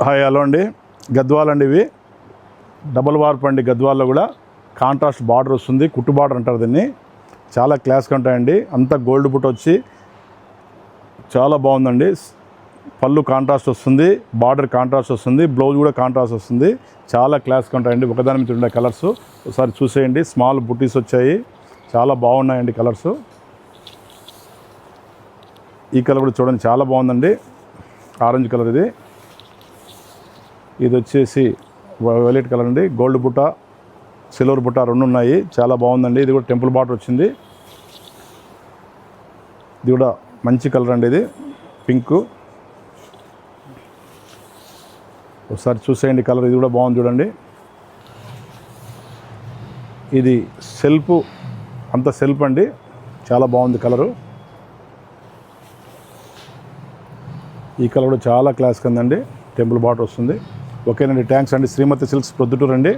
Hi hello అండి, గద్వాల్ అండి. ఇవి డబుల్ వార్ప్ అండి. గద్వాల్లో కూడా కాంట్రాస్ట్ బార్డర్ వస్తుంది, కుట్టు బార్డర్ అంటారు దీన్ని. చాలా క్లాస్గా ఉంటాయండి. అంతా గోల్డ్ బుట్ వచ్చి చాలా బాగుందండి. పళ్ళు కాంట్రాస్ట్ వస్తుంది, బార్డర్ కాంట్రాస్ట్ వస్తుంది, బ్లౌజ్ కూడా కాంట్రాస్ట్ వస్తుంది. చాలా క్లాస్గా ఉంటాయండి. ఒకదాని మీద ఉండే కలర్స్ ఒకసారి చూసేయండి. స్మాల్ బుట్టీస్ వచ్చాయి, చాలా బాగున్నాయండి కలర్స్. ఈ కలర్ కూడా చూడండి, చాలా బాగుందండి. ఆరెంజ్ కలర్ ఇది వచ్చేసి వైలెట్ కలర్ అండి. గోల్డ్ బుట్ట, సిల్వర్ బుట్ట రెండు ఉన్నాయి. చాలా బాగుందండి. ఇది కూడా టెంపుల్ బార్డర్ వచ్చింది. ఇది కూడా మంచి కలర్ అండి. ఇది పింక్. ఒకసారి చూసేయండి కలర్. ఇది కూడా బాగుంది చూడండి. ఇది సెల్ఫ్, అంత సెల్ఫ్ అండి. చాలా బాగుంది కలరు. ఈ కలర్ కూడా చాలా క్లాస్గా ఉందండి. టెంపుల్ బార్డర్ వస్తుంది. ఓకేనండి, థ్యాంక్స్ అండి. శ్రీమతి సిల్క్స్ ప్రొద్దుటూరు అండి.